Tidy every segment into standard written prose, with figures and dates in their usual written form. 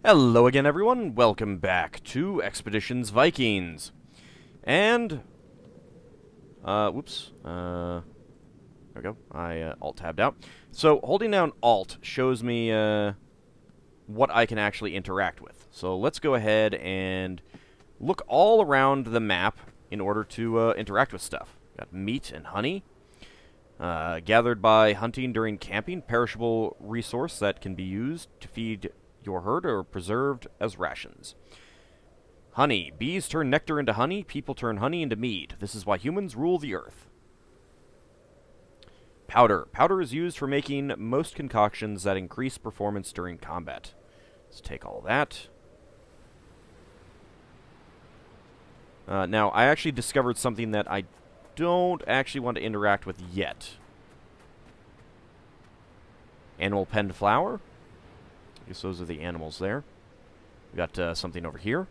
Hello again, everyone. Welcome back to Expeditions Vikings. And, whoops, there we go. I Alt-tabbed out. So, holding down Alt shows me, what I can actually interact with. So, let's go ahead and look all around the map in order to, interact with stuff. Got meat and honey. Gathered by hunting during camping, perishable resource that can be used to feed your herd or preserved as rations. Honey. Bees turn nectar into honey. People turn honey into mead. This is why humans rule the earth. Powder. Powder is used for making most concoctions that increase performance during combat. Let's take all that. Now, I actually discovered something that I don't actually want to interact with yet. Animal penned flower. I guess those are the animals there. We got something over here.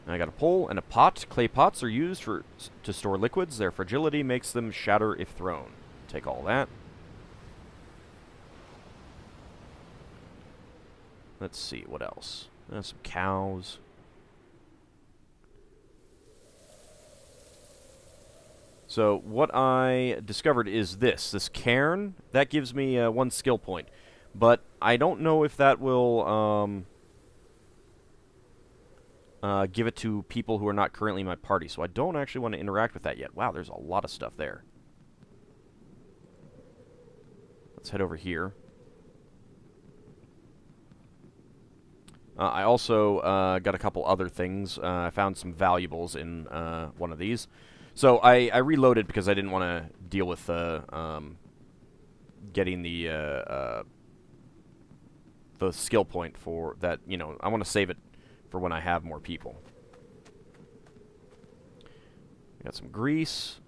And I got a pole and a pot. Clay pots are used to store liquids. Their fragility makes them shatter if thrown. Take all that. Let's see, what else? Some cows. So what I discovered is this cairn. That gives me 1 skill point. But I don't know if that will give it to people who are not currently in my party. So I don't actually want to interact with that yet. Wow, there's a lot of stuff there. Let's head over here. I also got a couple other things. I found some valuables in one of these. So I reloaded because I didn't want to deal with getting the skill point for that. You know, I want to save it for when I have more people. Got some grease.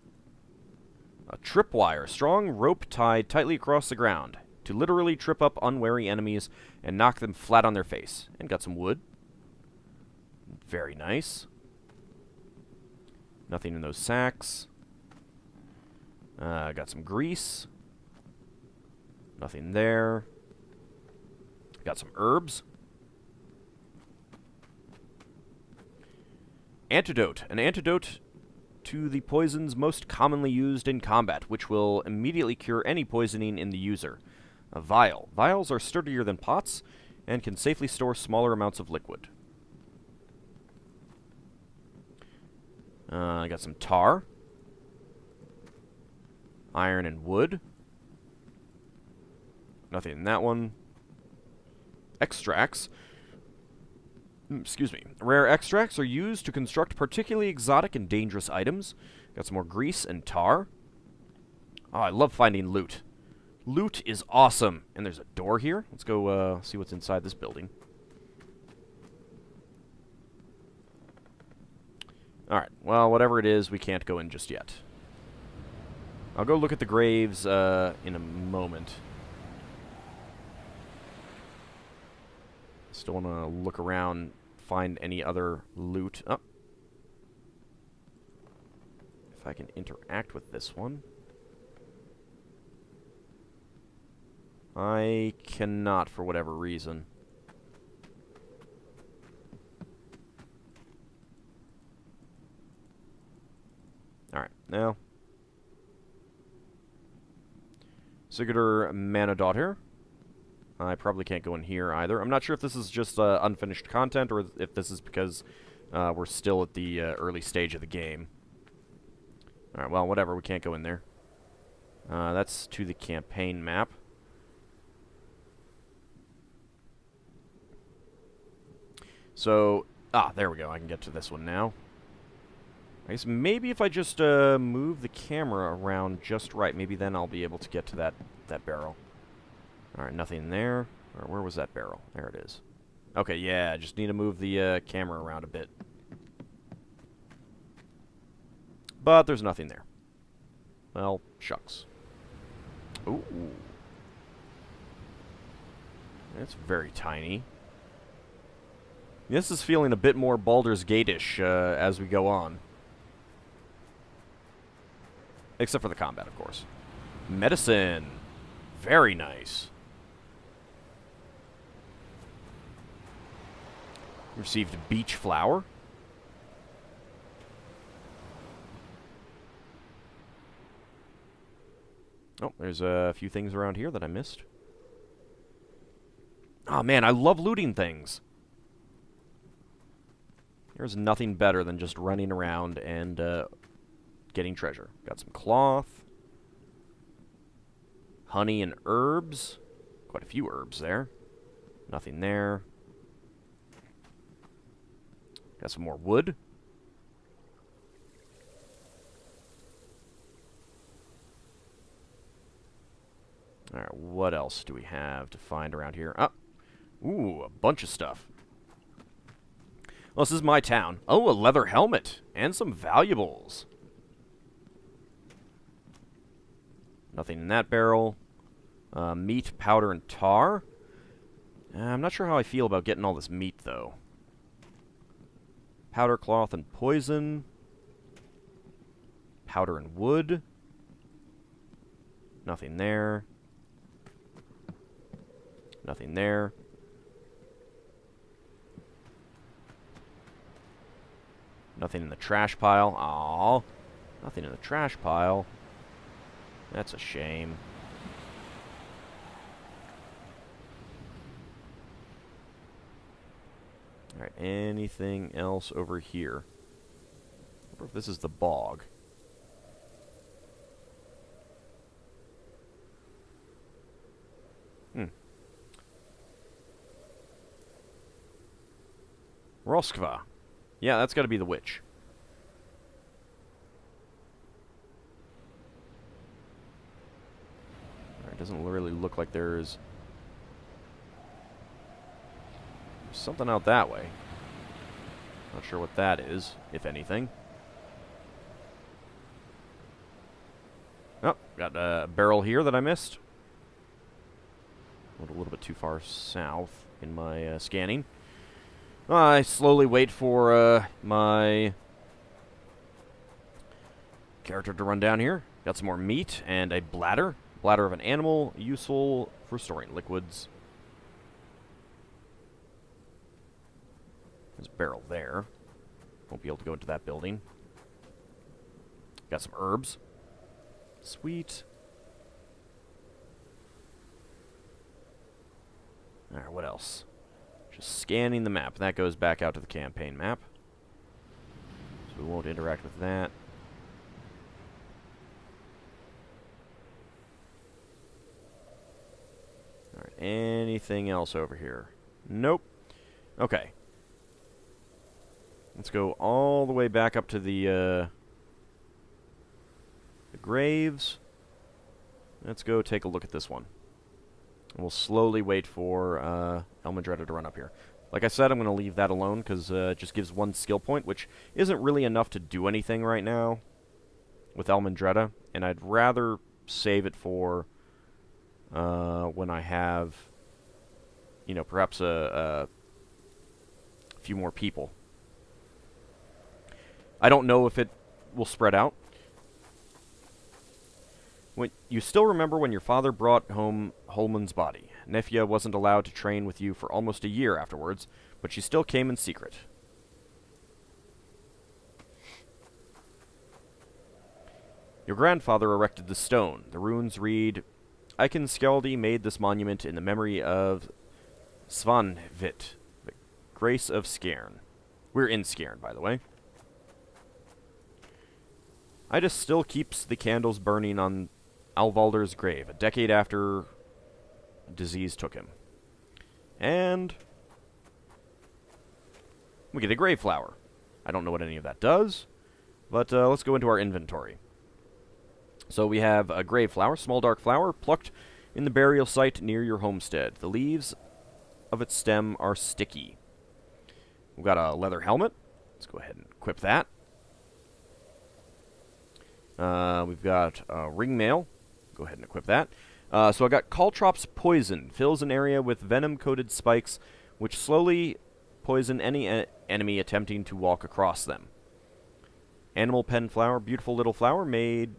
A tripwire, strong rope tied tightly across the ground to literally trip up unwary enemies and knock them flat on their face. And got some wood. Very nice. Nothing in those sacks. Got some grease. Nothing there. Got some herbs. Antidote. An antidote to the poisons most commonly used in combat, which will immediately cure any poisoning in the user. A vial. Vials are sturdier than pots and can safely store smaller amounts of liquid. I got some tar. Iron and wood. Nothing in that one. Extracts. Excuse me. Rare extracts are used to construct particularly exotic and dangerous items. Got some more grease and tar. Oh, I love finding loot. Loot is awesome. And there's a door here. Let's go see what's inside this building. Alright, well, whatever it is, we can't go in just yet. I'll go look at the graves in a moment. Still want to look around, find any other loot. Oh. If I can interact with this one. I cannot for whatever reason. Alright, now. Sigurdur Manadottir. I probably can't go in here either. I'm not sure if this is just unfinished content or if this is because we're still at the early stage of the game. Alright, well, whatever. We can't go in there. That's to the campaign map. So, there we go. I can get to this one now. I guess maybe if I just move the camera around just right, maybe then I'll be able to get to that barrel. Alright, nothing there. Or where was that barrel? There it is. Okay, yeah, I just need to move the camera around a bit. But there's nothing there. Well, shucks. Ooh. That's very tiny. This is feeling a bit more Baldur's Gate-ish as we go on. Except for the combat, of course. Medicine. Very nice. Received beach flower. Oh, there's a few things around here that I missed. Oh man, I love looting things. There's nothing better than just running around and getting treasure. Got some cloth. Honey and herbs. Quite a few herbs there. Nothing there. Got some more wood. Alright, what else do we have to find around here? Oh, ooh, a bunch of stuff. Well, this is my town. Oh, a leather helmet. And some valuables. Nothing in that barrel. Meat, powder, and tar. I'm not sure how I feel about getting all this meat, though. Powder, cloth, and poison. Powder and wood. Nothing there. Nothing there. Nothing in the trash pile. Aww. Nothing in the trash pile. That's a shame. Alright, anything else over here? I wonder if this is the bog. Roskva. Yeah, that's got to be the witch. Alright, doesn't really look like there's something out that way. Not sure what that is, if anything. Oh, got a barrel here that I missed. Went a little bit too far south in my scanning. I slowly wait for my character to run down here. Got some more meat and a bladder. Bladder of an animal, useful for storing liquids. There's a barrel there. Won't be able to go into that building. Got some herbs. Sweet. Alright, what else? Just scanning the map. That goes back out to the campaign map. So we won't interact with that. Alright, anything else over here? Nope. Okay. Let's go all the way back up to the graves. Let's go take a look at this one. And we'll slowly wait for Elmendreda to run up here. Like I said, I'm going to leave that alone because it just gives one skill point, which isn't really enough to do anything right now with Elmendreda. And I'd rather save it for when I have, you know, perhaps a few more people. I don't know if it will spread out. When you still remember when your father brought home Holman's body. Nefia wasn't allowed to train with you for almost a year afterwards, but she still came in secret. Your grandfather erected the stone. The runes read, Eiken Skjaldi made this monument in the memory of Svanhvit, the grace of Skjern. We're in Skjern, by the way. Ida still keeps the candles burning on Alvalder's grave, a decade after disease took him. And we get a grave flower. I don't know what any of that does, but let's go into our inventory. So we have a grave flower, small dark flower, plucked in the burial site near your homestead. The leaves of its stem are sticky. We've got a leather helmet. Let's go ahead and equip that. We've got ring mail. Go ahead and equip that. So I got Caltrops Poison. Fills an area with venom-coated spikes, which slowly poison any enemy attempting to walk across them. Animal pen flower. Beautiful little flower made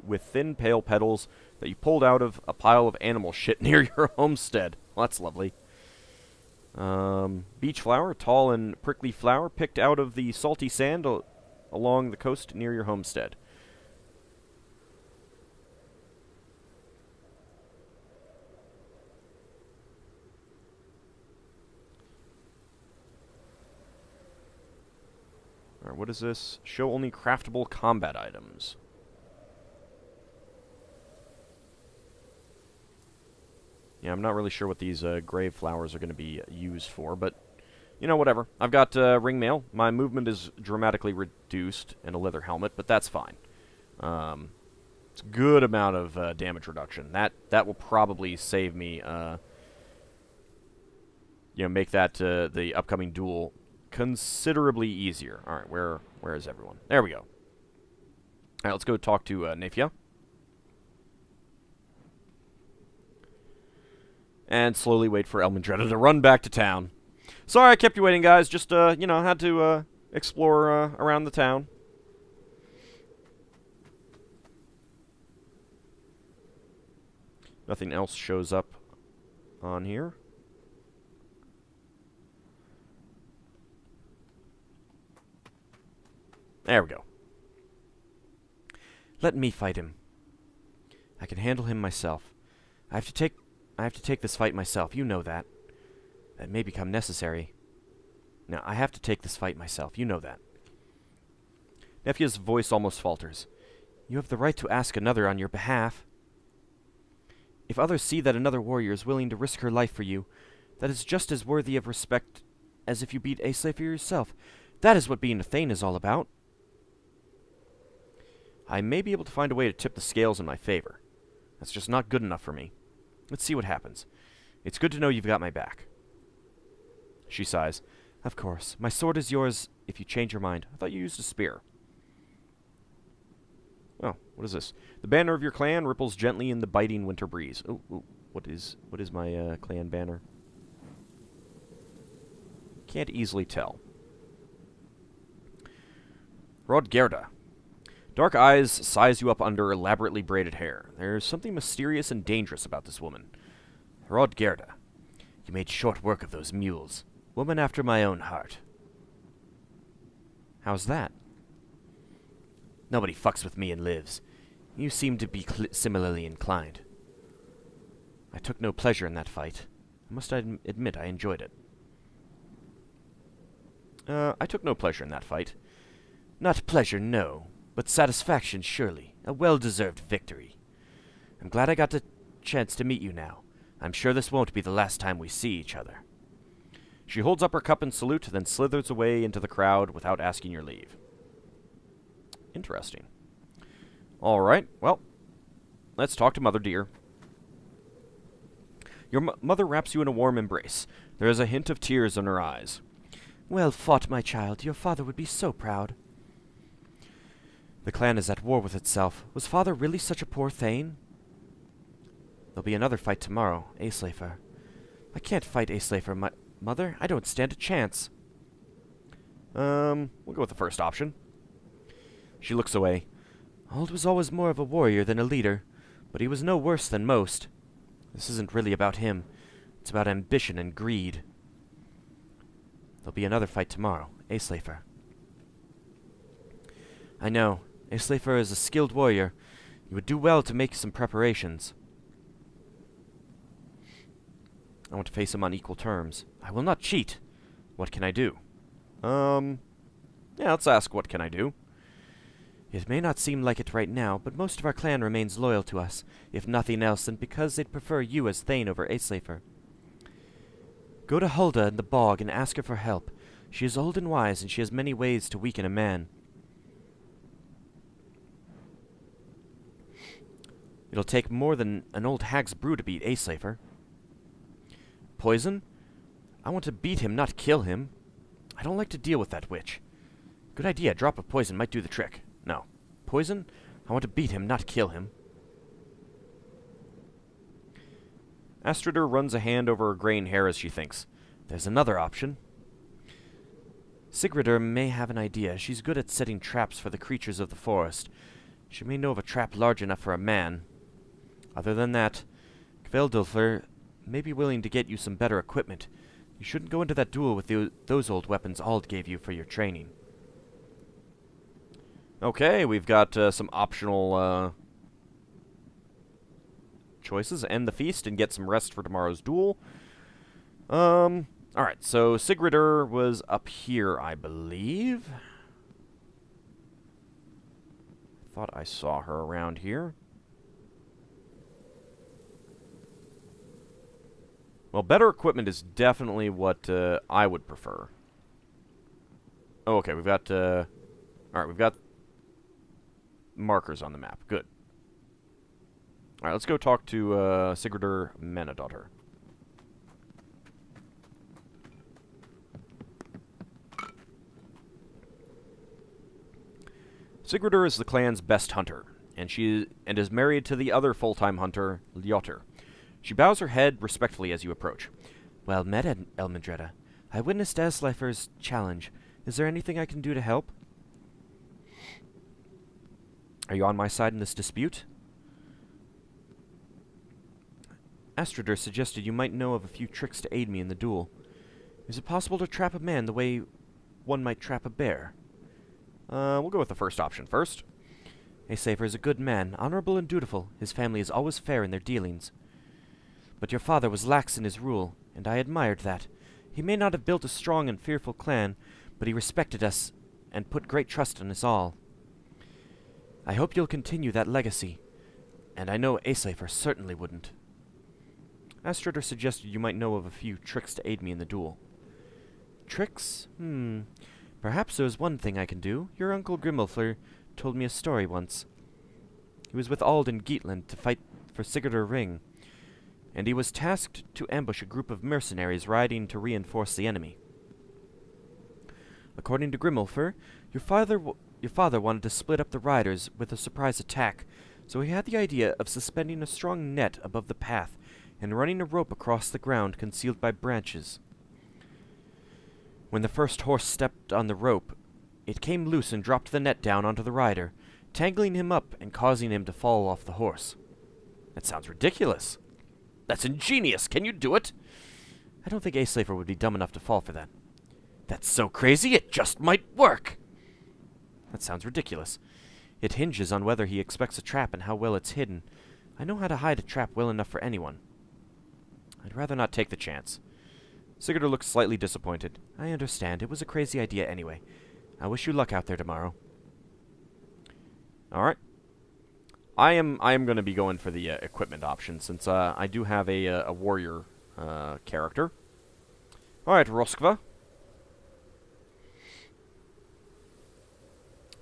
with thin, pale petals that you pulled out of a pile of animal shit near your homestead. Well, that's lovely. Beach flower, tall and prickly flower, picked out of the salty sand along the coast near your homestead. Alright, what is this? Show only craftable combat items. Yeah, I'm not really sure what these grave flowers are going to be used for, but, you know, whatever. I've got ring mail. My movement is dramatically reduced, and a leather helmet, but that's fine. It's a good amount of damage reduction. That will probably save me, make that the upcoming duel considerably easier. Alright, where is everyone? There we go. Alright, let's go talk to Nefia. And slowly wait for Elmandretta to run back to town. Sorry I kept you waiting, guys. Just, had to explore around the town. Nothing else shows up on here. There we go. Let me fight him. I can handle him myself. I have to take this fight myself. You know that. That may become necessary. Now, I have to take this fight myself. You know that. Nefia's voice almost falters. You have the right to ask another on your behalf. If others see that another warrior is willing to risk her life for you, that is just as worthy of respect as if you beat Aesleifer yourself. That is what being a thegn is all about. I may be able to find a way to tip the scales in my favor. That's just not good enough for me. Let's see what happens. It's good to know you've got my back. She sighs. Of course. My sword is yours if you change your mind. I thought you used a spear. Oh, what is this? The banner of your clan ripples gently in the biting winter breeze. Oh, what is my clan banner? Can't easily tell. Rodgerda. Dark eyes size you up under elaborately braided hair. There's something mysterious and dangerous about this woman. Rodgerda. You made short work of those mules. Woman after my own heart. How's that? Nobody fucks with me and lives. You seem to be similarly inclined. I took no pleasure in that fight. I must admit I enjoyed it. I took no pleasure in that fight. Not pleasure, no, but satisfaction, surely. A well-deserved victory. I'm glad I got the chance to meet you now. I'm sure this won't be the last time we see each other. She holds up her cup in salute, then slithers away into the crowd without asking your leave. Interesting. Alright, well, let's talk to Mother Dear. Your mother wraps you in a warm embrace. There is a hint of tears in her eyes. Well fought, my child. Your father would be so proud. The clan is at war with itself. Was father really such a poor thegn? There'll be another fight tomorrow, Aesleifer. I can't fight Aesleifer, mother. I don't stand a chance. We'll go with the first option. She looks away. Auld was always more of a warrior than a leader, but he was no worse than most. This isn't really about him. It's about ambition and greed. There'll be another fight tomorrow, Aesleifer. I know. Aesleifer is a skilled warrior. You would do well to make some preparations. I want to face him on equal terms. I will not cheat. What can I do? Yeah, let's ask what can I do. It may not seem like it right now, but most of our clan remains loyal to us, if nothing else than because they'd prefer you as thegn over Aesleifer. Go to Hulda in the bog and ask her for help. She is old and wise, and she has many ways to weaken a man. It'll take more than an old hag's brew to beat Aesleifer. Poison? I want to beat him, not kill him. I don't like to deal with that witch. Good idea. A drop of poison might do the trick. No. Poison? I want to beat him, not kill him. Astrider runs a hand over her graying hair as she thinks. There's another option. Sigridur may have an idea. She's good at setting traps for the creatures of the forest. She may know of a trap large enough for a man. Other than that, Kveldulfur may be willing to get you some better equipment. You shouldn't go into that duel with those old weapons Ald gave you for your training. Okay, we've got some optional choices. End the feast and get some rest for tomorrow's duel. Alright, so Sigridur was up here, I believe. Thought I saw her around here. Well, better equipment is definitely what I would prefer. Oh, okay, we've got... Alright, we've got markers on the map. Good. Alright, let's go talk to Sigridur Manadottir. Sigridur is the clan's best hunter, and is married to the other full-time hunter, Ljotter. She bows her head respectfully as you approach. Well met, Elmendreda. I witnessed Asleifer's challenge. Is there anything I can do to help? Are you on my side in this dispute? Astridur suggested you might know of a few tricks to aid me in the duel. Is it possible to trap a man the way one might trap a bear? We'll go with the first option first. Asleifer is a good man, honorable and dutiful. His family is always fair in their dealings. But your father was lax in his rule, and I admired that. He may not have built a strong and fearful clan, but he respected us and put great trust in us all. I hope you'll continue that legacy, and I know Asleifer certainly wouldn't. Astridur suggested you might know of a few tricks to aid me in the duel. Tricks? Perhaps there's one thing I can do. Your uncle Grimulfur told me a story once. He was with Ald in Geatland to fight for Sigurdur Ring, and he was tasked to ambush a group of mercenaries riding to reinforce the enemy. According to Grimulfur, your father wanted to split up the riders with a surprise attack, so he had the idea of suspending a strong net above the path and running a rope across the ground concealed by branches. When the first horse stepped on the rope, it came loose and dropped the net down onto the rider, tangling him up and causing him to fall off the horse. That sounds ridiculous. That's ingenious. Can you do it? I don't think Asleifer would be dumb enough to fall for that. That's so crazy, it just might work. That sounds ridiculous. It hinges on whether he expects a trap and how well it's hidden. I know how to hide a trap well enough for anyone. I'd rather not take the chance. Sigurdur looks slightly disappointed. I understand. It was a crazy idea anyway. I wish you luck out there tomorrow. Alright. I am going to be going for the equipment option, since I do have a warrior character. Alright, Roskva.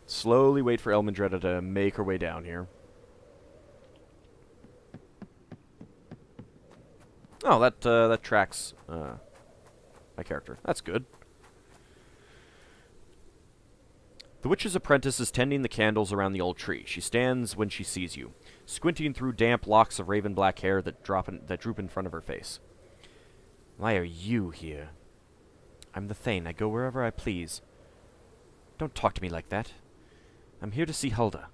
Slowly wait for Elmendreda to make her way down here. Oh, that tracks my character. That's good. The witch's apprentice is tending the candles around the old tree. She stands when she sees you, squinting through damp locks of raven black hair that droop in front of her face. Why are you here? I'm the thegn. I go wherever I please. Don't talk to me like that. I'm here to see Hulda.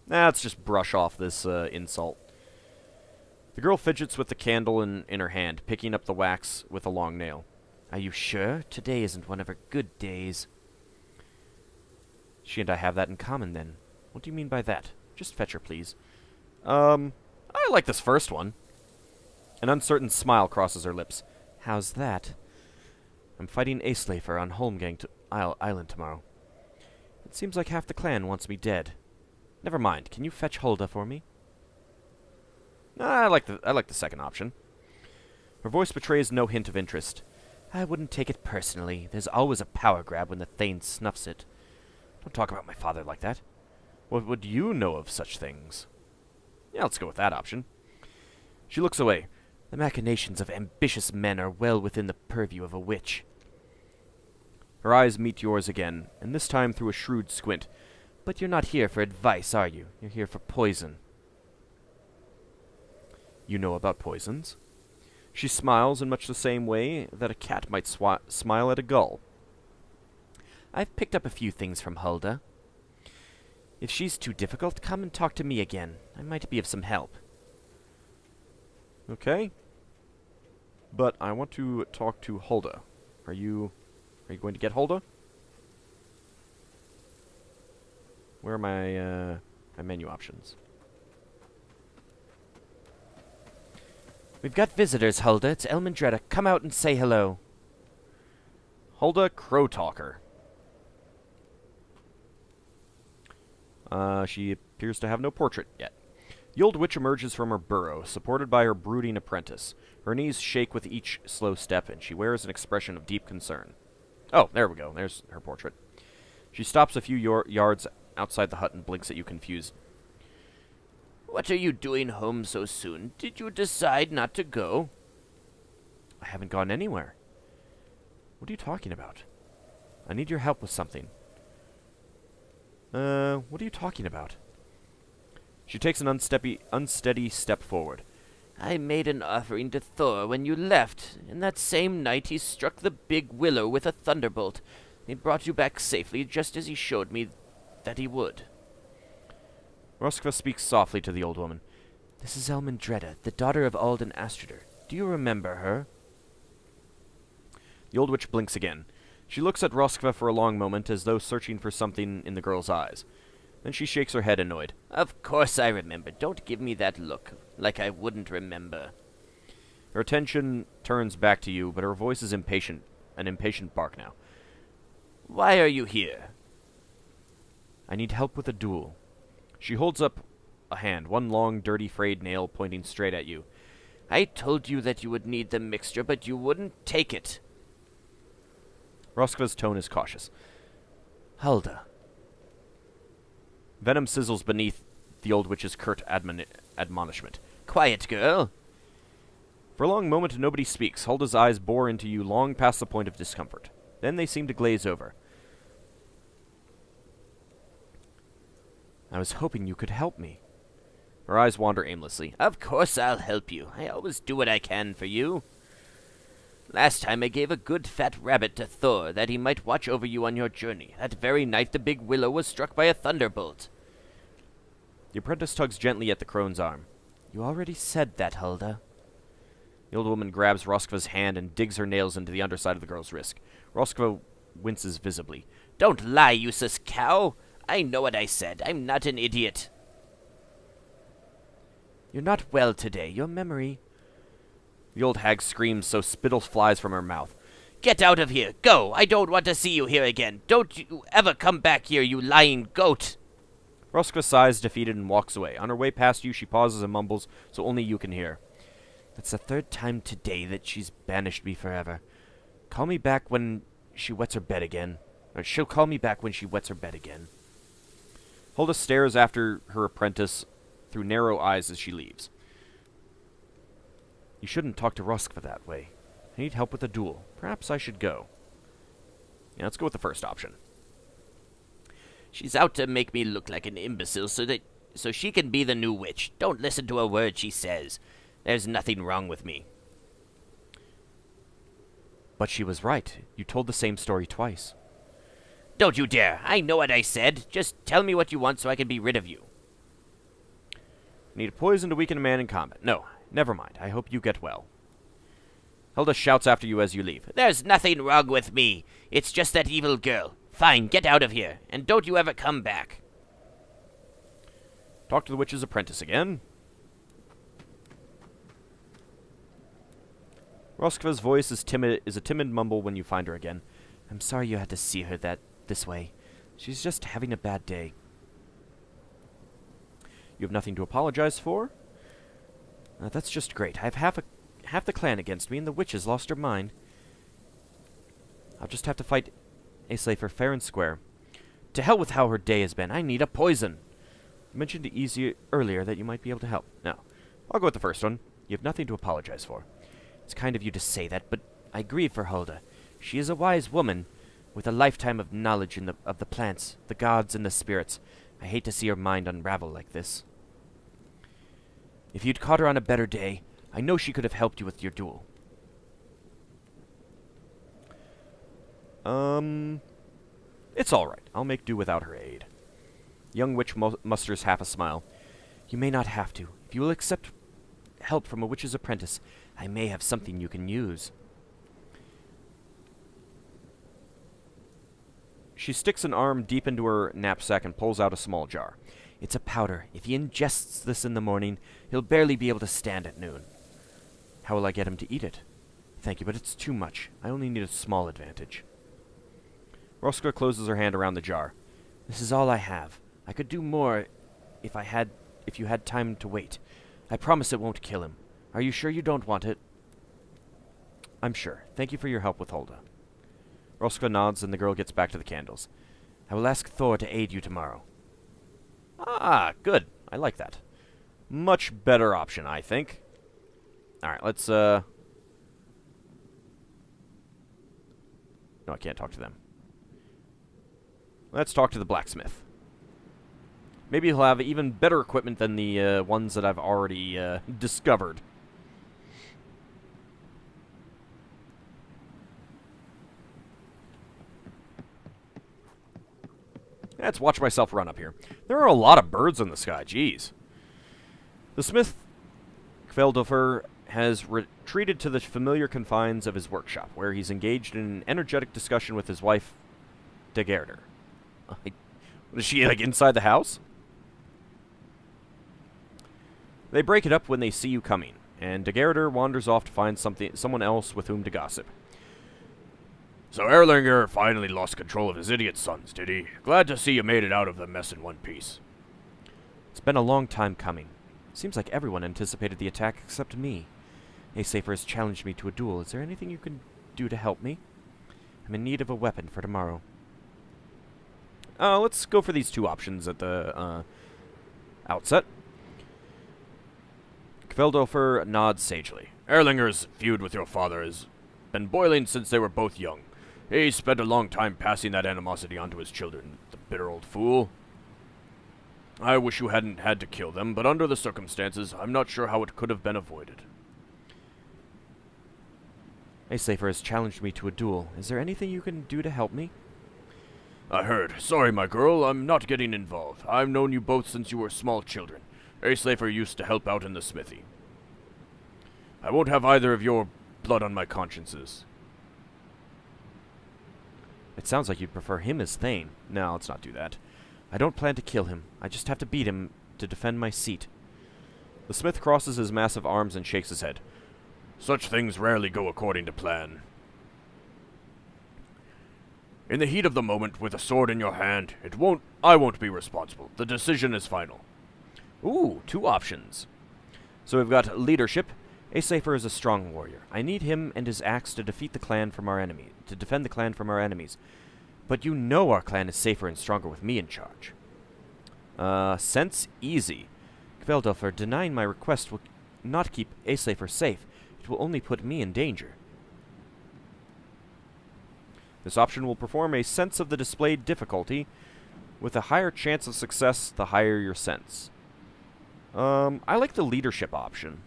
Let's just brush off this insult. The girl fidgets with the candle in her hand, picking up the wax with a long nail. Are you sure? Today isn't one of her good days. She and I have that in common, then. What do you mean by that? Just fetch her, please. I like this first one. An uncertain smile crosses her lips. How's that? I'm fighting Asleifer on Holmgang Island tomorrow. It seems like half the clan wants me dead. Never mind. Can you fetch Hulda for me? I like the second option. Her voice betrays no hint of interest. I wouldn't take it personally. There's always a power grab when the thegn snuffs it. Don't talk about my father like that. What would you know of such things? Yeah, let's go with that option. She looks away. The machinations of ambitious men are well within the purview of a witch. Her eyes meet yours again, and this time through a shrewd squint. But you're not here for advice, are you? You're here for poison. You know about poisons? She smiles in much the same way that a cat might smile at a gull. I've picked up a few things from Hulda. If she's too difficult, come and talk to me again. I might be of some help. Okay. But I want to talk to Hulda. Are you going to get Hulda? Where are my menu options? We've got visitors, Hulda. It's Elmandretta. Come out and say hello. Hulda Crow Talker. She appears to have no portrait yet. The old witch emerges from her burrow, supported by her brooding apprentice. Her knees shake with each slow step, and she wears an expression of deep concern. Oh, there we go. There's her portrait. She stops a few yards outside the hut and blinks at you confused. What are you doing home so soon? Did you decide not to go? I haven't gone anywhere. What are you talking about? I need your help with something. What are you talking about? She takes an unsteady step forward. I made an offering to Thor when you left, and that same night he struck the big willow with a thunderbolt. He brought you back safely, just as he showed me that he would. Roskva speaks softly to the old woman. This is Elmandretta, the daughter of Ald and Astrader. Do you remember her? The old witch blinks again. She looks at Roskva for a long moment, as though searching for something in the girl's eyes. Then she shakes her head, annoyed. Of course I remember. Don't give me that look, like I wouldn't remember. Her attention turns back to you, but her voice is impatient, an impatient bark now. Why are you here? I need help with a duel. She holds up a hand, one long, dirty, frayed nail pointing straight at you. I told you that you would need the mixture, but you wouldn't take it. Roskva's tone is cautious. Hulda. Venom sizzles beneath the old witch's curt admonishment. Quiet, girl. For a long moment, nobody speaks. Hulda's eyes bore into you long past the point of discomfort. Then they seem to glaze over. I was hoping you could help me. Her eyes wander aimlessly. Of course I'll help you. I always do what I can for you. Last time I gave a good fat rabbit to Thor, that he might watch over you on your journey. That very night the big willow was struck by a thunderbolt. The apprentice tugs gently at the crone's arm. You already said that, Hulda. The old woman grabs Roskva's hand and digs her nails into the underside of the girl's wrist. Roskva winces visibly. Don't lie, useless cow. I know what I said. I'm not an idiot. You're not well today. Your memory... The old hag screams so spittle flies from her mouth. Get out of here. Go. I don't want to see you here again. Don't you ever come back here, you lying goat. Roskva sighs defeated and walks away. On her way past you, she pauses and mumbles, so only you can hear. That's the third time today that she's banished me forever. Call me back when she wets her bed again. Or she'll call me back when she wets her bed again. Hulda stares after her apprentice through narrow eyes as she leaves. You shouldn't talk to Roskva that way. I need help with a duel. Perhaps I should go. Yeah, let's go with the first option. She's out to make me look like an imbecile so she can be the new witch. Don't listen to a word she says. There's nothing wrong with me. But she was right. You told the same story twice. Don't you dare. I know what I said. Just tell me what you want so I can be rid of you. Need a poison to weaken a man in combat. No, never mind. I hope you get well. Hilda shouts after you as you leave. There's nothing wrong with me. It's just that evil girl. Fine, get out of here. And don't you ever come back. Talk to the witch's apprentice again. Roskva's voice is a timid mumble when you find her again. I'm sorry you had to see her this way. She's just having a bad day. You have nothing to apologize for? That's just great. I have half the clan against me, and the witch has lost her mind. I'll just have to fight Aesleifer fair and square. To hell with how her day has been. I need a poison. You mentioned earlier that you might be able to help. No, I'll go with the first one. You have nothing to apologize for. It's kind of you to say that, but I grieve for Hulda. She is a wise woman, with a lifetime of knowledge of the plants, the gods, and the spirits. I hate to see her mind unravel like this. If you'd caught her on a better day, I know she could have helped you with your duel. It's all right. I'll make do without her aid. Young witch musters half a smile. You may not have to. If you will accept help from a witch's apprentice, I may have something you can use. She sticks an arm deep into her knapsack and pulls out a small jar. It's a powder. If he ingests this in the morning, he'll barely be able to stand at noon. How will I get him to eat it? Thank you, but it's too much. I only need a small advantage. Roska closes her hand around the jar. This is all I have. I could do more if you had time to wait. I promise it won't kill him. Are you sure you don't want it? I'm sure. Thank you for your help with Hulda. Roska nods and the girl gets back to the candles. I will ask Thor to aid you tomorrow. Ah, good. I like that. Much better option, I think. Alright, let's, No, I can't talk to them. Let's talk to the blacksmith. Maybe he'll have even better equipment than the ones that I've already discovered. Let's watch myself run up here. There are a lot of birds in the sky, jeez. The smith, Kveldofr, has retreated to the familiar confines of his workshop, where he's engaged in an energetic discussion with his wife, thegn. Is she, like, inside the house? They break it up when they see you coming, and thegn wanders off to find someone else with whom to gossip. So Erlinger finally lost control of his idiot sons, did he? Glad to see you made it out of the mess in one piece. It's been a long time coming. Seems like everyone anticipated the attack except me. Asafer has challenged me to a duel. Is there anything you can do to help me? I'm in need of a weapon for tomorrow. Let's go for these two options at the outset. Kveldofr nods sagely. Erlinger's feud with your father has been boiling since they were both young. He spent a long time passing that animosity on to his children, the bitter old fool. I wish you hadn't had to kill them, but under the circumstances, I'm not sure how it could have been avoided. Asafer has challenged me to a duel. Is there anything you can do to help me? I heard. Sorry, my girl, I'm not getting involved. I've known you both since you were small children. Asafer used to help out in the smithy. I won't have either of your blood on my consciences. It sounds like you'd prefer him as thegn. No, let's not do that. I don't plan to kill him. I just have to beat him to defend my seat. The smith crosses his massive arms and shakes his head. Such things rarely go according to plan. In the heat of the moment, with a sword in your hand, I won't be responsible. The decision is final. Ooh, two options. So we've got leadership. Asafer is a strong warrior. I need him and his axe to defeat the clan from our enemy, to defend the clan from our enemies. But you know our clan is safer and stronger with me in charge. Sense easy. Kveldofr, denying my request will not keep Asafer safe. It will only put me in danger. This option will perform a sense of the displayed difficulty. With a higher chance of success, the higher your sense. I like the leadership option.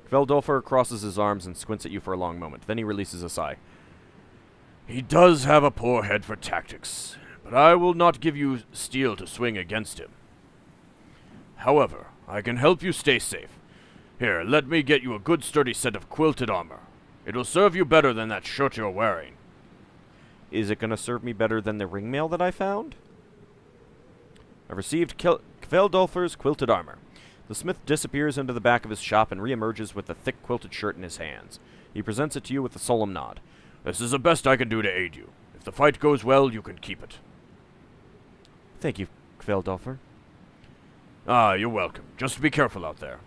Kveldofr crosses his arms and squints at you for a long moment. Then he releases a sigh. He does have a poor head for tactics, but I will not give you steel to swing against him. However, I can help you stay safe. Here, let me get you a good sturdy set of quilted armor. It will serve you better than that shirt you're wearing. Is it going to serve me better than the ringmail that I found? I've received Kveldofr's quilted armor. The smith disappears into the back of his shop and reemerges with the thick quilted shirt in his hands. He presents it to you with a solemn nod. This is the best I can do to aid you. If the fight goes well, you can keep it. Thank you, Kveldofr. Ah, you're welcome. Just be careful out there.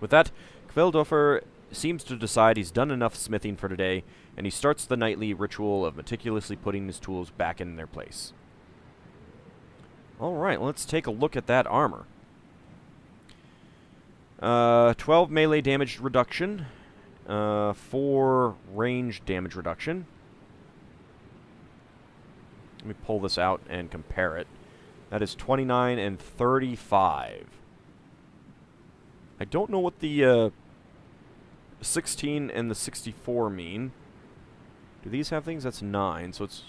With that, Kveldofr seems to decide he's done enough smithing for today, and he starts the nightly ritual of meticulously putting his tools back in their place. Alright, let's take a look at that armor. 12 melee damage reduction, 4 range damage reduction. Let me pull this out and compare it. That is 29 and 35. I don't know what the 16 and the 64 mean. Do these have things? That's 9, so it's...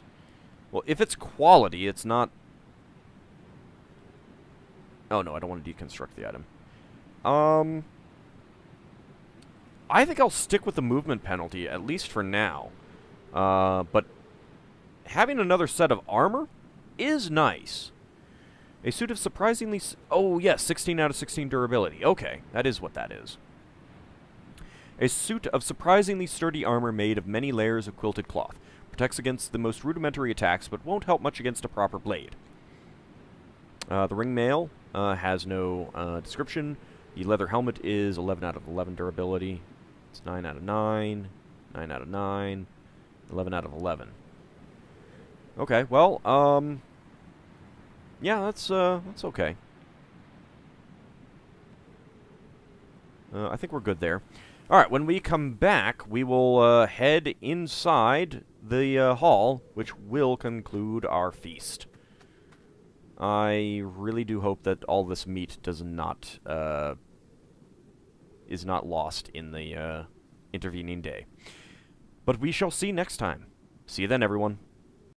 Well, if it's quality, it's not... Oh, no, I don't want to deconstruct the item. I think I'll stick with the movement penalty, at least for now. But having another set of armor is nice. A suit of surprisingly... Oh, yes, 16 out of 16 durability. Okay, that is what that is. A suit of surprisingly sturdy armor made of many layers of quilted cloth. Protects against the most rudimentary attacks, but won't help much against a proper blade. The ring mail has no description. The leather helmet is 11 out of 11 durability. It's 9 out of 9, 9 out of 9, 11 out of 11. Okay, well, yeah, that's okay. I think we're good there. Alright, when we come back, we will head inside the hall, which will conclude our feast. I really do hope that all this meat does not, is not lost in the intervening day. But we shall see next time. See you then, everyone.